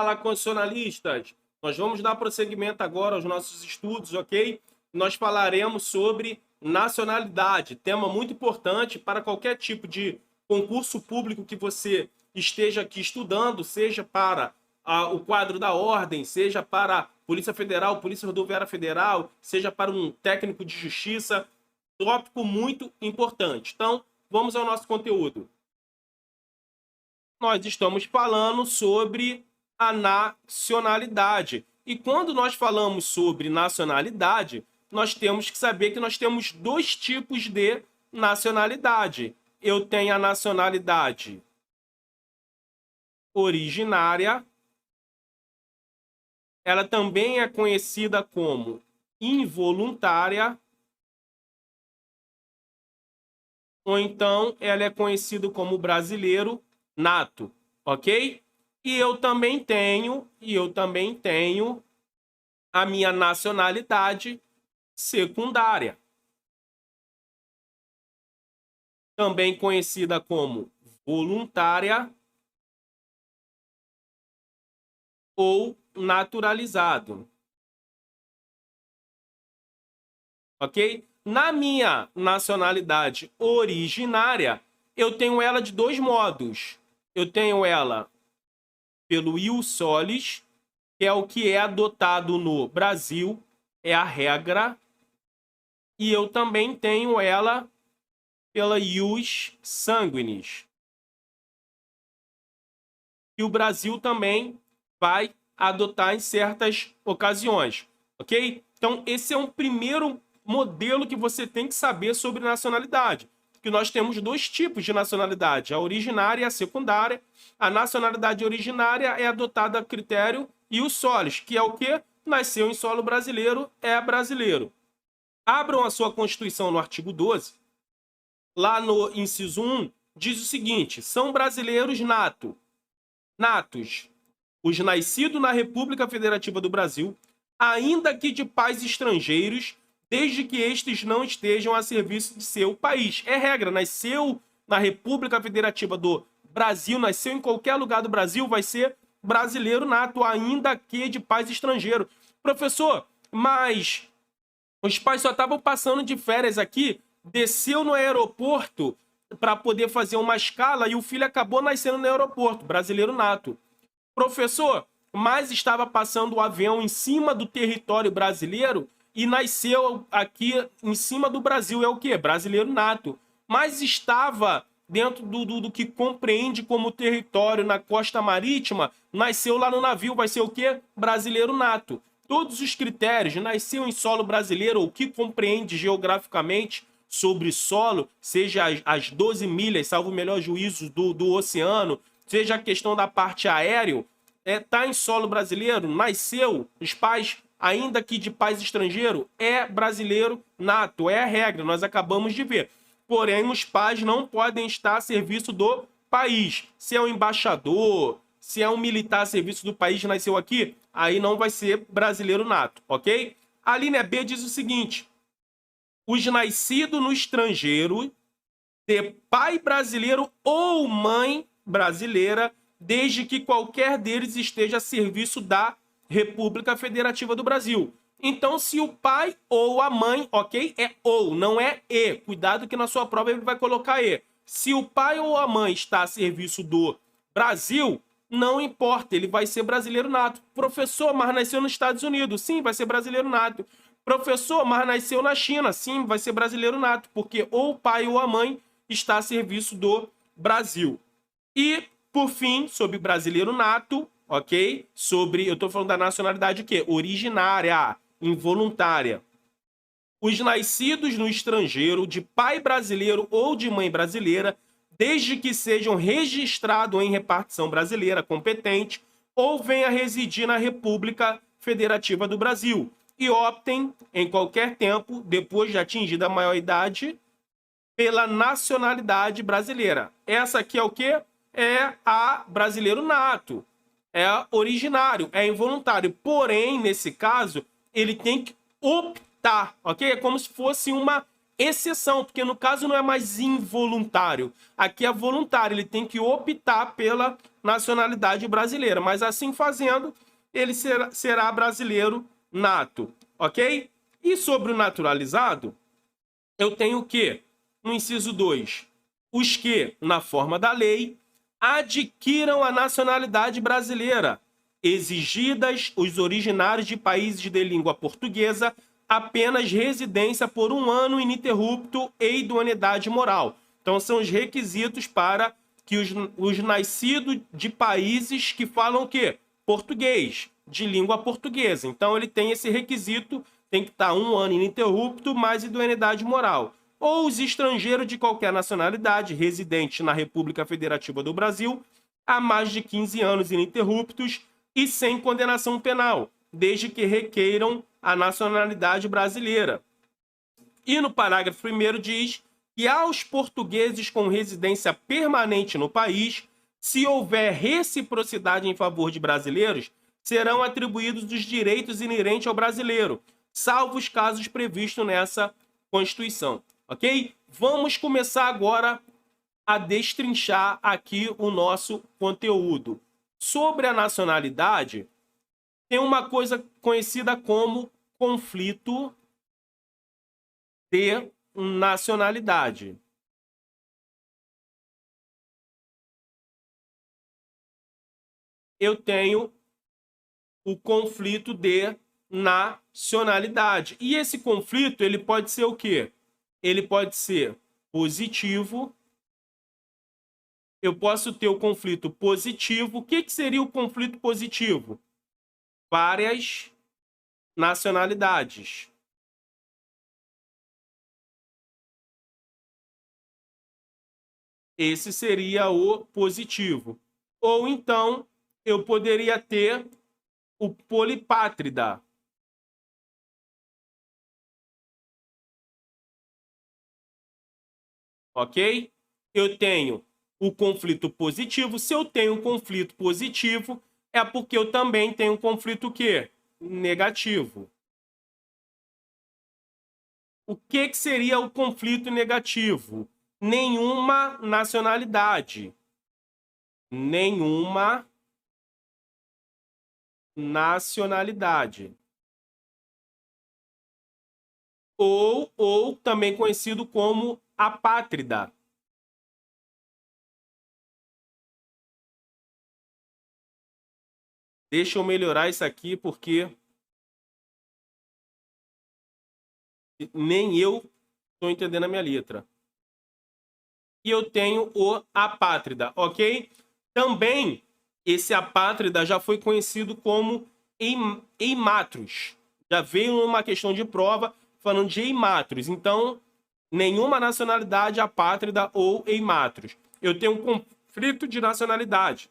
Fala, constitucionalistas! Nós vamos dar prosseguimento agora aos nossos estudos, ok? Nós falaremos sobre nacionalidade, tema muito importante para qualquer tipo de concurso público que você esteja aqui estudando, seja para o quadro da ordem, seja para a Polícia Federal, Polícia Rodoviária Federal, seja para um técnico de justiça. Tópico muito importante. Então, vamos ao nosso conteúdo. Nós estamos falando sobre a nacionalidade. E quando nós falamos sobre nacionalidade, nós temos que saber que nós temos dois tipos de nacionalidade. Eu tenho a nacionalidade originária. Ela também é conhecida como involuntária. Ou então ela é conhecida como brasileiro nato, ok? E eu também tenho a minha nacionalidade secundária, também conhecida como voluntária ou naturalizado, ok? Na minha nacionalidade originária, eu tenho ela de dois modos. Eu tenho ela pelo ius solis, que é o que é adotado no Brasil, é a regra. E eu também tenho ela pela ius sanguinis, que o Brasil também vai adotar em certas ocasiões, ok? Então, esse é um primeiro modelo que você tem que saber sobre nacionalidade. Que nós temos dois tipos de nacionalidade, a originária e a secundária. A nacionalidade originária é adotada a critério ius solis, que é o quê? Nasceu em solo brasileiro, é brasileiro. Abram a sua Constituição no artigo 12. Lá no inciso 1, diz o seguinte: são brasileiros natos os nascidos na República Federativa do Brasil, ainda que de pais estrangeiros, desde que estes não estejam a serviço de seu país. É regra, nasceu na República Federativa do Brasil, nasceu em qualquer lugar do Brasil, vai ser brasileiro nato, ainda que de pais estrangeiros. Professor, mas os pais só estavam passando de férias aqui, desceu no aeroporto para poder fazer uma escala e o filho acabou nascendo no aeroporto, brasileiro nato. Professor, mas estava passando o avião em cima do território brasileiro e nasceu aqui em cima do Brasil. É o quê? Brasileiro nato. Mas estava dentro do que compreende como território na costa marítima, nasceu lá no navio. Vai ser o quê? Brasileiro nato. Todos os critérios, nasceu em solo brasileiro, o que compreende geograficamente sobre solo, seja as 12 milhas, salvo o melhor juízo do oceano, seja a questão da parte aérea, tá em solo brasileiro, nasceu, os pais, ainda que de pais estrangeiros, é brasileiro nato, é a regra, nós acabamos de ver. Porém, os pais não podem estar a serviço do país. Se é um embaixador, se é um militar a serviço do país, nasceu aqui, aí não vai ser brasileiro nato, ok? A linha B diz o seguinte: os nascidos no estrangeiro, de pai brasileiro ou mãe brasileira, desde que qualquer deles esteja a serviço da República Federativa do Brasil. Então, se o pai ou a mãe, ok? É ou, não é e. Cuidado que na sua prova ele vai colocar e. Se o pai ou a mãe está a serviço do Brasil, não importa, ele vai ser brasileiro nato. Professor, mas nasceu nos Estados Unidos. Sim, vai ser brasileiro nato. Professor, mas nasceu na China. Sim, vai ser brasileiro nato, porque ou o pai ou a mãe está a serviço do Brasil. E, por fim, sobre brasileiro nato, ok? Eu estou falando da nacionalidade o quê? Originária, involuntária. Os nascidos no estrangeiro, de pai brasileiro ou de mãe brasileira, desde que sejam registrados em repartição brasileira competente ou venha residir na República Federativa do Brasil e optem, em qualquer tempo, depois de atingida a maioridade, pela nacionalidade brasileira. Essa aqui é o quê? É a brasileiro nato. É originário, é involuntário. Porém, nesse caso, ele tem que optar, ok? É como se fosse uma exceção, porque no caso não é mais involuntário. Aqui é voluntário, ele tem que optar pela nacionalidade brasileira. Mas assim fazendo, ele será brasileiro nato, ok? E sobre o naturalizado, eu tenho o quê? No inciso 2, os que, na forma da lei, adquiram a nacionalidade brasileira, exigidas os originários de países de língua portuguesa, apenas residência por 1 ano ininterrupto e idoneidade moral. Então, são os requisitos para que os nascidos de países que falam o quê? Português, de língua portuguesa. Então, ele tem esse requisito, tem que estar 1 ano ininterrupto, mais idoneidade moral. Ou os estrangeiros de qualquer nacionalidade, residentes na República Federativa do Brasil, há mais de 15 anos ininterruptos e sem condenação penal, desde que requeiram a nacionalidade brasileira. E no parágrafo 1º diz que aos portugueses com residência permanente no país, se houver reciprocidade em favor de brasileiros, serão atribuídos os direitos inerentes ao brasileiro, salvo os casos previstos nessa Constituição, ok? Vamos começar agora a destrinchar aqui o nosso conteúdo. Sobre a nacionalidade, tem uma coisa conhecida como conflito de nacionalidade. Eu tenho o conflito de nacionalidade. E esse conflito, ele pode ser o quê? Ele pode ser positivo. Eu posso ter o conflito positivo. O que seria o conflito positivo? Várias nacionalidades. Esse seria o positivo. Ou então, eu poderia ter o polipátrida. Ok? Eu tenho o conflito positivo. Se eu tenho um conflito positivo, é porque eu também tenho um conflito o quê? Negativo. O que seria o conflito negativo? Nenhuma nacionalidade. Nenhuma nacionalidade. Ou também conhecido como apátrida. Deixa eu melhorar isso aqui, porque nem eu estou entendendo a minha letra. E eu tenho o apátrida, ok? Também, esse apátrida já foi conhecido como eimatros. Já veio uma questão de prova falando de eimatros. Então, nenhuma nacionalidade apátrida ou eimatros. Eu tenho um conflito de nacionalidade.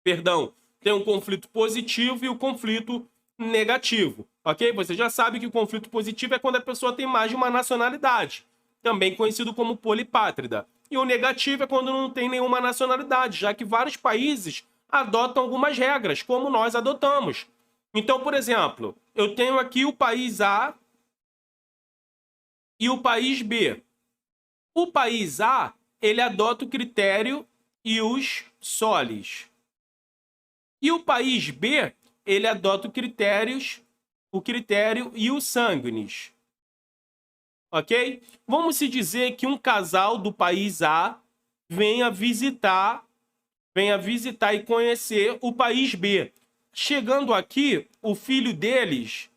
Perdão, tem um conflito positivo e o conflito negativo, ok? Você já sabe que o conflito positivo é quando a pessoa tem mais de uma nacionalidade, também conhecido como polipátrida. E o negativo é quando não tem nenhuma nacionalidade, já que vários países adotam algumas regras, como nós adotamos. Então, por exemplo, eu tenho aqui o país A e o país B. O país A, ele adota o critério ius solis. E o país B, ele adota o critério ius sanguinis. Ok? Vamos se dizer que um casal do país A venha visitar e conhecer o país B. Chegando aqui, o filho deles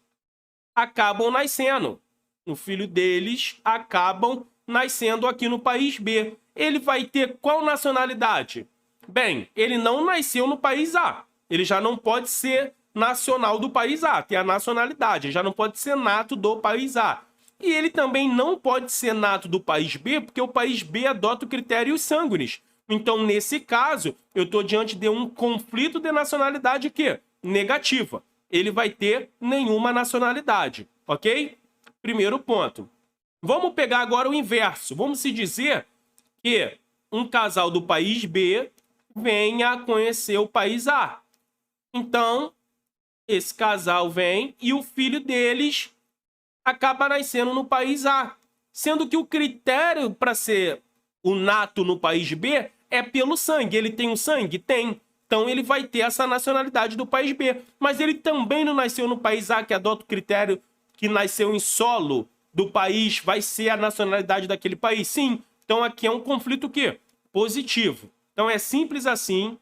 acabam nascendo. O filho deles acabam nascendo aqui no país B. Ele vai ter qual nacionalidade? Bem, ele não nasceu no país A. Ele já não pode ser nacional do país A, tem a nacionalidade, ele já não pode ser nato do país A. E ele também não pode ser nato do país B, porque o país B adota o critério sanguinis. Então, nesse caso, eu estou diante de um conflito de nacionalidade que negativa. Ele vai ter nenhuma nacionalidade, ok? Primeiro ponto. Vamos pegar agora o inverso. Vamos se dizer que um casal do país B venha conhecer o país A. Então, esse casal vem e o filho deles acaba nascendo no país A. sendo que o critério para ser o nato no país B é pelo sangue. Ele tem o sangue? Tem. Então ele vai ter essa nacionalidade do país B. Mas ele também não nasceu no país A, que adota o critério que nasceu em solo do país, vai ser a nacionalidade daquele país? Sim. Então aqui é um conflito o quê? Positivo. Então é simples assim.